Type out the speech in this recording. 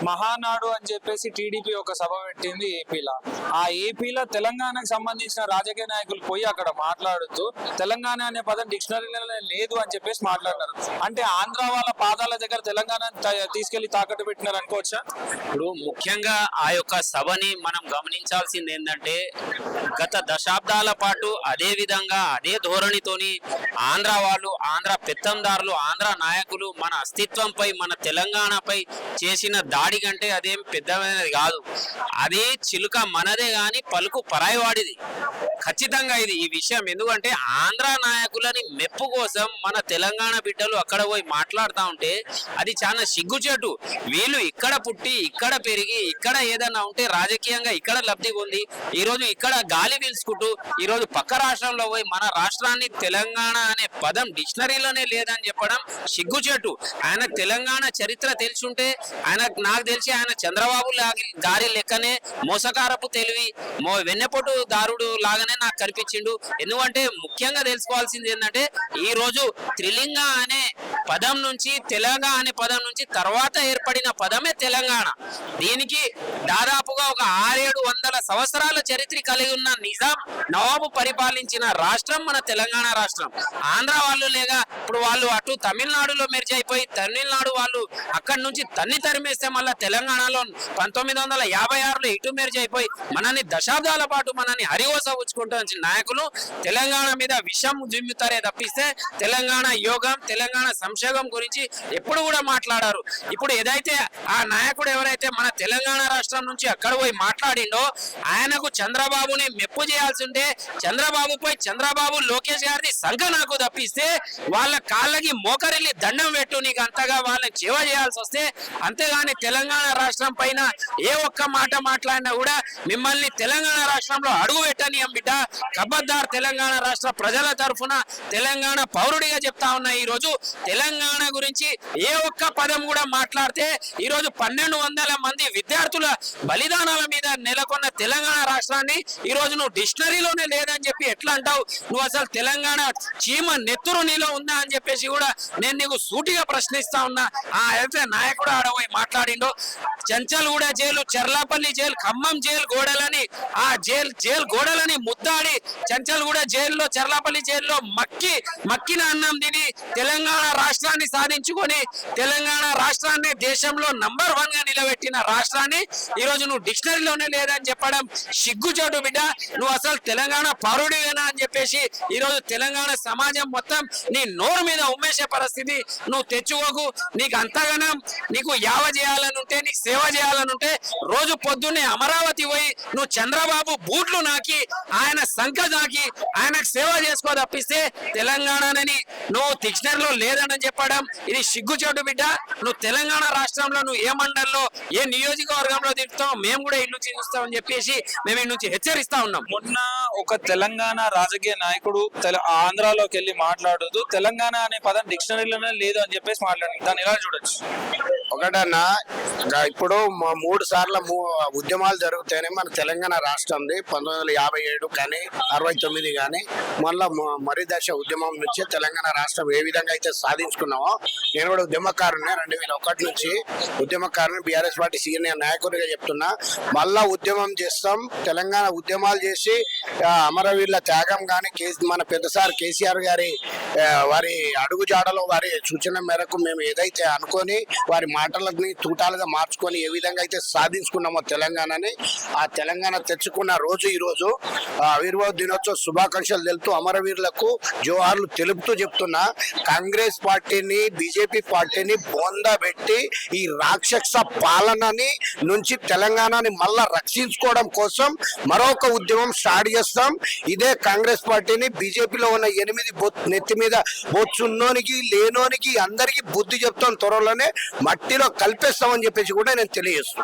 మహానాడు అని చెప్పేసి టీడీపీ ఒక సభ పెట్టింది ఏపీలో. ఆ ఏపీలో తెలంగాణకు సంబంధించిన రాజకీయ నాయకులు పోయి అక్కడ మాట్లాడుతూ తెలంగాణ అనే పదం డిక్షనరీలో లేదు అని చెప్పేసి మాట్లాడారు. అంటే ఆంధ్ర వాళ్ళ పాదాల దగ్గర తెలంగాణ తీసుకెళ్లి తాకట్టు పెట్టినారు అనుకోవచ్చా? ఇప్పుడు ముఖ్యంగా ఆ యొక్క సభని మనం గమనించాల్సింది ఏంటంటే, గత దశాబ్దాల పాటు అదే విధంగా అదే ధోరణితోని ఆంధ్ర వాళ్ళు, ఆంధ్ర పెత్తందారులు, ఆంధ్ర నాయకులు మన అస్తిత్వంపై, మన తెలంగాణపై చేసిన దాడి కంటే అదేం పెద్దమైనది కాదు. అదే చిలుక మనదే గాని పలుకు పరాయివాడిది. ఖచ్చితంగా ఇది ఈ విషయం. ఎందుకంటే ఆంధ్ర నాయకులని మెప్పు కోసం మన తెలంగాణ బిడ్డలు అక్కడ పోయి మాట్లాడుతూ ఉంటే అది చాలా సిగ్గుచేటు. వీళ్ళు ఇక్కడ పుట్టి, ఇక్కడ పెరిగి, ఇక్కడ ఏదైనా ఉంటే రాజకీయంగా ఇక్కడ లబ్ధి పొంది ఈరోజు ఇక్కడ గాలి పీల్చుకుంటూ ఈరోజు పక్క రాష్ట్రంలో పోయి మన రాష్ట్రాన్ని తెలంగాణ అనే పదం డిక్షనరీలోనే లేదని చెప్పడం సిగ్గుచేటు. ఆయన తెలంగాణ చరిత్ర తెలుసుంటే నాకు తెలిసి ఆయన చంద్రబాబు గారి లెక్కనే మోసకారపు తెలివి, వెన్నెపొట్టు దారుడు లాగానే నాకు కనిపించిండు. ఎందుకంటే ముఖ్యంగా తెలుసుకోవాల్సింది ఏంటంటే, ఈ రోజు త్రిలింగ అనే పదం నుంచి, తెలంగాణ అనే పదం నుంచి తర్వాత ఏర్పడిన పదమే తెలంగాణ. దీనికి దాదాపుగా ఒక 600-700 సంవత్సరాల చరిత్ర కలిగి ఉన్న నిజాం నవాబు పరిపాలించిన రాష్ట్రం మన తెలంగాణ రాష్ట్రం. ఆంధ్ర వాళ్ళు లేక ఇప్పుడు వాళ్ళు అటు తమిళనాడులో మెర్జ్ అయిపోయి, తమిళనాడు వాళ్ళు అక్కడి నుంచి తరిమేస్తే మళ్ళీ తెలంగాణలో 1956లో ఇటు మెర్జ్ అయిపోయి మనని దశాబ్దాల పాటు మనని హరివోస ఉచ్చుకుంటూ నాయకులు తెలంగాణ మీద విషం జిమ్ముతారే తప్పిస్తే తెలంగాణ యోగం, తెలంగాణ సంక్షేమం గురించి ఎప్పుడు కూడా మాట్లాడారు. ఇప్పుడు ఏదైతే ఆ నాయకుడు ఎవరైతే మన తెలంగాణ రాష్ట్రం నుంచి అక్కడ పోయి మాట్లాడిండో ఆయనకు చంద్రబాబుని మెప్పు చేయాల్సి ఉంటే చంద్రబాబు లోకేష్ గారిని సంఘ నాకు తప్పిస్తే వాళ్ళ కాళ్ళకి మోకరిల్లి దండం పెట్టు, నీకు అంతగా వాళ్ళని సేవ చేయాల్సి వస్తే. అంతేగాని తెలంగాణ రాష్ట్రం పైన ఏ ఒక్క మాట మాట్లాడినా కూడా మిమ్మల్ని తెలంగాణ రాష్ట్రంలో అడుగు పెట్టనియం బిడ్డ. ఖబర్దార్. తెలంగాణ రాష్ట్ర ప్రజల తరఫున తెలంగాణ పౌరుడిగా చెప్తా ఉన్నా, ఈ రోజు తెలంగాణ గురించి ఏ ఒక్క పదం కూడా మాట్లాడితే ఈ రోజు 1200 మంది విద్యార్థుల బలిదానాల మీద నెలకొన్న తెలంగాణ రాష్ట్రాన్ని ఈ రోజు నువ్వు డిక్షనరీలోనే లేదని చెప్పి ఎట్లా అంటావు? నువ్వు అసలు తెలంగాణ చీమ నెత్తురు నీలో ఉందా అని చెప్పేసి కూడా నేను నీకు సూటిగా ప్రశ్నిస్తా ఉన్నా. అయితే నాయకుడు ఆడపోయి మాట్లాడిండో Chanchalguda jail, Cherlapally jail, Khammam jail గోడలని ఆ జైలు గోడలని ముద్దాడి చెంచల్గూడ జైల్లో, చర్లాపల్లి జైల్లో మక్కిన అన్నం తిని తెలంగాణ రాష్ట్రాన్ని సాధించుకొని తెలంగాణ రాష్ట్రాన్ని దేశంలో నంబర్ 1 గా నిలబెట్టిన రాష్ట్రాన్ని ఈ రోజు నువ్వు డిక్షనరీలోనే లేదని చెప్పడం సిగ్గుచోటు బిడ్డ. నువ్వు అసలు తెలంగాణ పౌరుడివేనా అని చెప్పేసి ఈ రోజు తెలంగాణ సమాజం మొత్తం నీ నోరు మీద ఉమ్మేసే పరిస్థితి నువ్వు తెచ్చుకోకు. నీకు అంతగానం నీకు యావ చేయాలనుంటే, నీకు సేవ చేయాలనుంటే రోజు పొద్దున్నే అమరావతి పోయి నువ్వు చంద్రబాబు బూట్లు నాకి, ఆయన సంఖ నాకి, ఆయనకు సేవ చేసుకో తప్పిస్తే తెలంగాణని నువ్వు డిక్షనరీలో లేదని చెప్పడం ఇది సిగ్గుచోటు బిడ్డ. నువ్వు తెలంగాణ రాష్ట్రంలో నువ్వు ఏ మండలంలో, ఏ నియోజకవర్గంలో తిరుగుతావు, మేము కూడా ఇల్లు చూస్తామని చెప్పేసి మేము ఇల్లు నుంచి హెచ్చరిస్తా ఉన్నాం. మొన్న ఒక తెలంగాణ రాజకీయ నాయకుడు ఆంధ్రాలోకి వెళ్ళి మాట్లాడుతూ తెలంగాణ అనే పదం డిక్షనరీలోనే లేదు అని చెప్పేసి మాట్లాడారు. దాన్ని ఎలా చూడొచ్చు? ఒకటన్నా, ఇప్పుడు 3 సార్లు ఉద్యమాలు జరుగుతాయని మన తెలంగాణ రాష్ట్రం 1957 కానీ 69 కానీ మళ్ళా మరి దశ ఉద్యమం నుంచి తెలంగాణ రాష్ట్రం ఏ విధంగా అయితే సాధించుకున్నామో, నేను కూడా ఉద్యమకారుని 2001 నుంచి ఉద్యమకారుని, బీఆర్ఎస్ పార్టీ సీనియర్ నాయకుడిగా చెప్తున్నా. మళ్ళా ఉద్యమం చేస్తాం. తెలంగాణ ఉద్యమాలు చేసి అమరవీరుల త్యాగం కానీ, మన పెద్దసారి కేసీఆర్ గారి వారి అడుగుజాడలో వారి సూచన మేరకు మేము ఏదైతే అనుకొని వారి మాటలని తూటాలుగా మార్చుకొని ఏ విధంగా అయితే సాధించుకున్నామో తెలంగాణని, ఆ తెలంగాణ తెచ్చుకున్న రోజు ఈ రోజు ఆవిర్భావ దినోత్సవ శుభాకాంక్షలు తెలుపుతూ అమరవీరులకు జోహార్లు తెలుపుతూ చెప్తున్నా. కాంగ్రెస్ పార్టీని, బీజేపీ పార్టీని బోందా పెట్టి ఈ రాక్షస పాలనని నుంచి తెలంగాణని మళ్ళా రక్షించుకోవడం కోసం మరొక ఉద్యమం స్టార్ట్ చేస్తాం. ఇదే కాంగ్రెస్ పార్టీని, బీజేపీలో ఉన్న 8 నెత్తి మీద బొచ్చున్నోనికి లేనోనికి అందరికీ బుద్ధి చెప్తాం. త్వరలోనే మట్టిలో కలిపేస్తామని చెప్పేసి కూడా నేను తెలియజేస్తున్నాను.